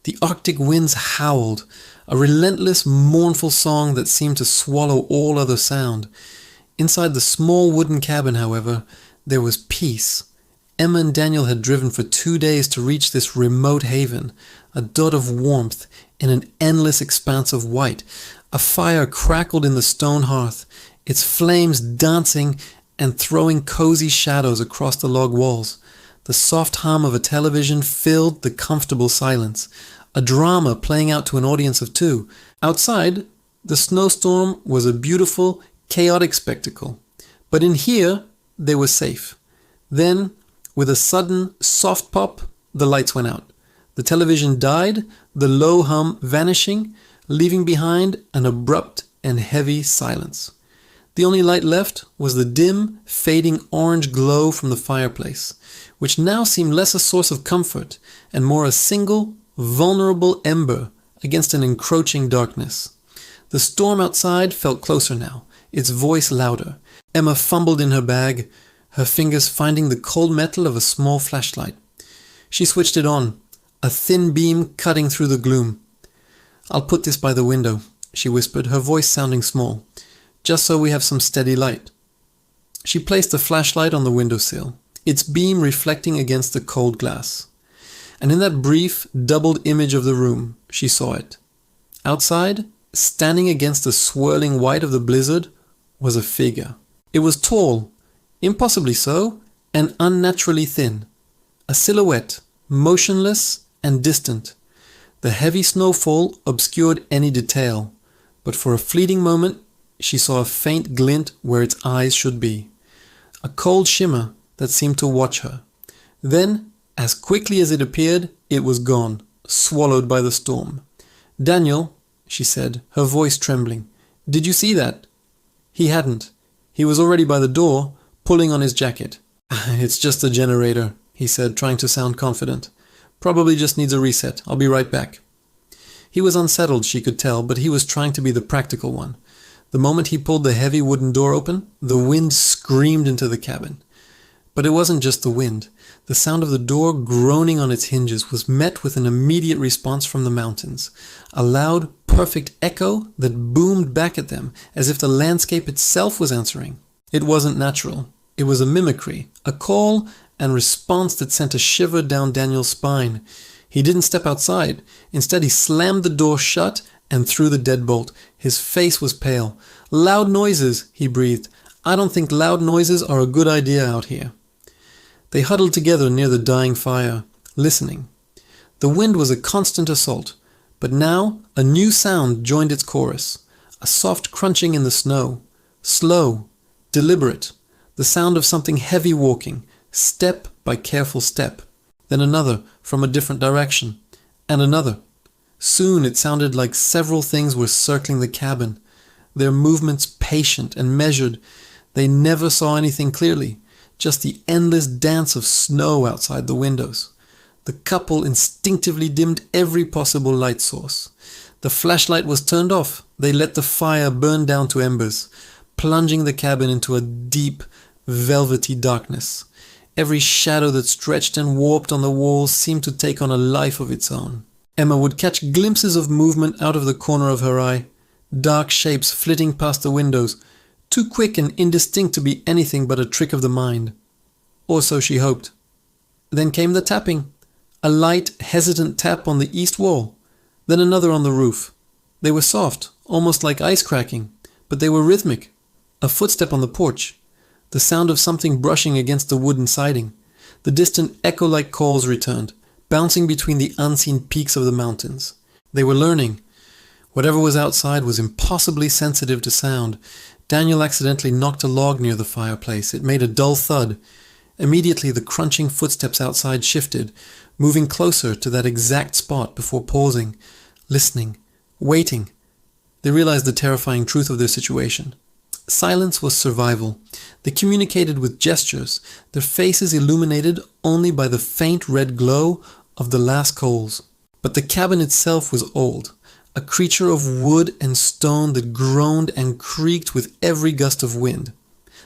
The Arctic winds howled, a relentless, mournful song that seemed to swallow all other sound. Inside the small wooden cabin, however, there was peace. Emma and Daniel had driven for 2 days to reach this remote haven, a dot of warmth in an endless expanse of white. A fire crackled in the stone hearth, its flames dancing and throwing cozy shadows across the log walls. The soft hum of a television filled the comfortable silence, a drama playing out to an audience of 2. Outside, the snowstorm was a beautiful, chaotic spectacle. But in here, they were safe. Then, with a sudden, soft pop, the lights went out. The television died, the low hum vanishing, leaving behind an abrupt and heavy silence. The only light left was the dim, fading orange glow from the fireplace, which now seemed less a source of comfort and more a single, vulnerable ember against an encroaching darkness. The storm outside felt closer now, its voice louder. Emma fumbled in her bag, her fingers finding the cold metal of a small flashlight. She switched it on, a thin beam cutting through the gloom. "I'll put this by the window," she whispered, her voice sounding small, "just so we have some steady light." She placed the flashlight on the windowsill, its beam reflecting against the cold glass. And in that brief, doubled image of the room, she saw it. Outside, standing against the swirling white of the blizzard, was a figure. It was tall, impossibly so, and unnaturally thin. A silhouette, motionless and distant. The heavy snowfall obscured any detail, but for a fleeting moment she saw a faint glint where its eyes should be. A cold shimmer that seemed to watch her. Then, as quickly as it appeared, it was gone, swallowed by the storm. "Daniel," she said, her voice trembling, "did you see that?" He hadn't. He was already by the door, pulling on his jacket. "It's just the generator," he said, trying to sound confident. "Probably just needs a reset. I'll be right back." He was unsettled, she could tell, but he was trying to be the practical one. The moment he pulled the heavy wooden door open, the wind screamed into the cabin. But it wasn't just the wind. The sound of the door groaning on its hinges was met with an immediate response from the mountains. A loud, perfect echo that boomed back at them as if the landscape itself was answering. It wasn't natural. It was a mimicry, a call and response that sent a shiver down Daniel's spine. He didn't step outside. Instead, he slammed the door shut and threw the deadbolt. His face was pale. "Loud noises," he breathed. "I don't think loud noises are a good idea out here." They huddled together near the dying fire, listening. The wind was a constant assault, but now a new sound joined its chorus, a soft crunching in the snow, slow, deliberate, the sound of something heavy walking, step by careful step. Then another from a different direction, and another. Soon it sounded like several things were circling the cabin, their movements patient and measured. They never saw anything clearly, just the endless dance of snow outside the windows. The couple instinctively dimmed every possible light source. The flashlight was turned off. They let the fire burn down to embers, plunging the cabin into a deep, velvety darkness. Every shadow that stretched and warped on the walls seemed to take on a life of its own. Emma would catch glimpses of movement out of the corner of her eye, dark shapes flitting past the windows, too quick and indistinct to be anything but a trick of the mind. Or so she hoped. Then came the tapping, a light, hesitant tap on the east wall, then another on the roof. They were soft, almost like ice cracking, but they were rhythmic. A footstep on the porch, the sound of something brushing against the wooden siding. The distant echo-like calls returned, bouncing between the unseen peaks of the mountains. They were learning. Whatever was outside was impossibly sensitive to sound. Daniel accidentally knocked a log near the fireplace. It made a dull thud. Immediately the crunching footsteps outside shifted, moving closer to that exact spot before pausing, listening, waiting. They realized the terrifying truth of their situation. Silence was survival. They communicated with gestures, their faces illuminated only by the faint red glow of the last coals. But the cabin itself was old, a creature of wood and stone that groaned and creaked with every gust of wind.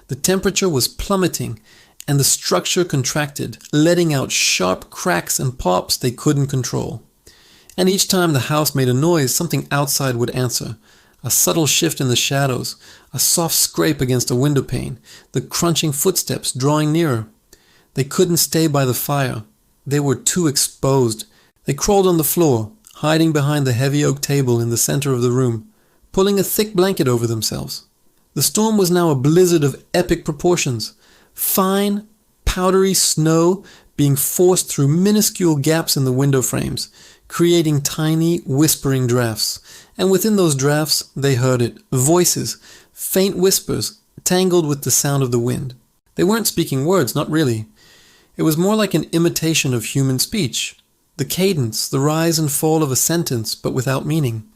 The temperature was plummeting, and the structure contracted, letting out sharp cracks and pops they couldn't control. And each time the house made a noise, something outside would answer. A subtle shift in the shadows, a soft scrape against a window pane, the crunching footsteps drawing nearer. They couldn't stay by the fire. They were too exposed. They crawled on the floor, hiding behind the heavy oak table in the center of the room, pulling a thick blanket over themselves. The storm was now a blizzard of epic proportions. Fine, powdery snow being forced through minuscule gaps in the window frames, creating tiny, whispering drafts. And within those drafts, they heard it. Voices, faint whispers, tangled with the sound of the wind. They weren't speaking words, not really. It was more like an imitation of human speech. The cadence, the rise and fall of a sentence, but without meaning.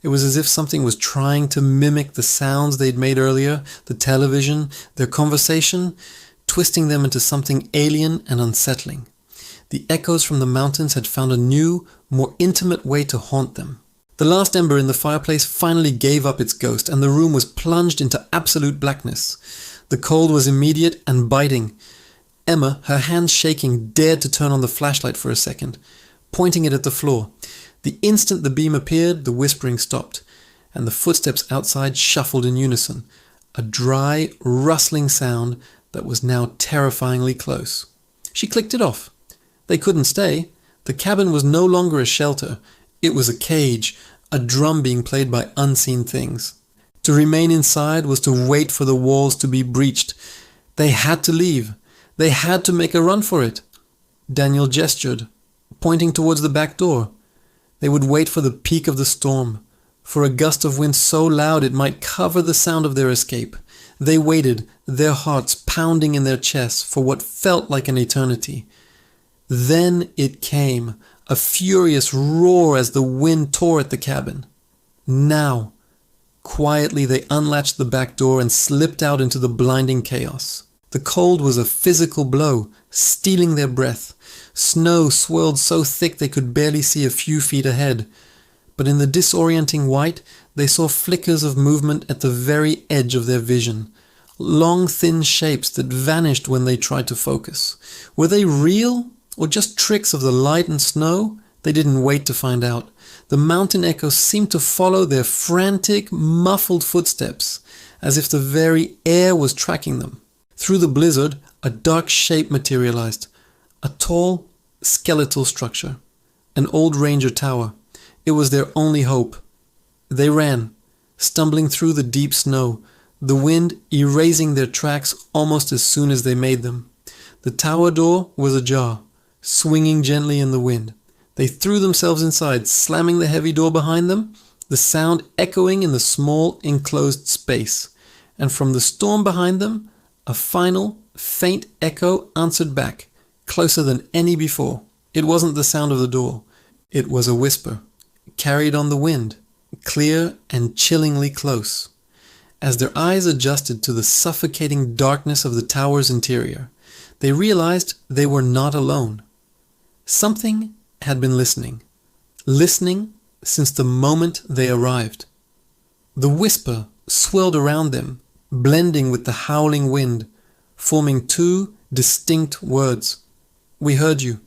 It was as if something was trying to mimic the sounds they'd made earlier, the television, their conversation, twisting them into something alien and unsettling. The echoes from the mountains had found a new, more intimate way to haunt them. The last ember in the fireplace finally gave up its ghost, and the room was plunged into absolute blackness. The cold was immediate and biting. Emma, her hands shaking, dared to turn on the flashlight for a second, pointing it at the floor. The instant the beam appeared, the whispering stopped, and the footsteps outside shuffled in unison, a dry, rustling sound that was now terrifyingly close. She clicked it off. They couldn't stay. The cabin was no longer a shelter. It was a cage, a drum being played by unseen things. To remain inside was to wait for the walls to be breached. They had to leave. They had to make a run for it. Daniel gestured, pointing towards the back door. They would wait for the peak of the storm, for a gust of wind so loud it might cover the sound of their escape. They waited, their hearts pounding in their chests for what felt like an eternity. Then it came, a furious roar as the wind tore at the cabin. Now, quietly they unlatched the back door and slipped out into the blinding chaos. The cold was a physical blow, stealing their breath. Snow swirled so thick they could barely see a few feet ahead. But in the disorienting white, they saw flickers of movement at the very edge of their vision. Long, thin shapes that vanished when they tried to focus. Were they real, or just tricks of the light and snow? They didn't wait to find out. The mountain echoes seemed to follow their frantic, muffled footsteps, as if the very air was tracking them. Through the blizzard, a dark shape materialized. A tall, skeletal structure. An old ranger tower. It was their only hope. They ran, stumbling through the deep snow, the wind erasing their tracks almost as soon as they made them. The tower door was ajar, swinging gently in the wind. They threw themselves inside, slamming the heavy door behind them, the sound echoing in the small enclosed space. And from the storm behind them, a final, faint echo answered back, closer than any before. It wasn't the sound of the door. It was a whisper, carried on the wind, clear and chillingly close. As their eyes adjusted to the suffocating darkness of the tower's interior, they realized they were not alone. Something had been listening since the moment they arrived. The whisper swirled around them, blending with the howling wind, forming two distinct words. "We heard you.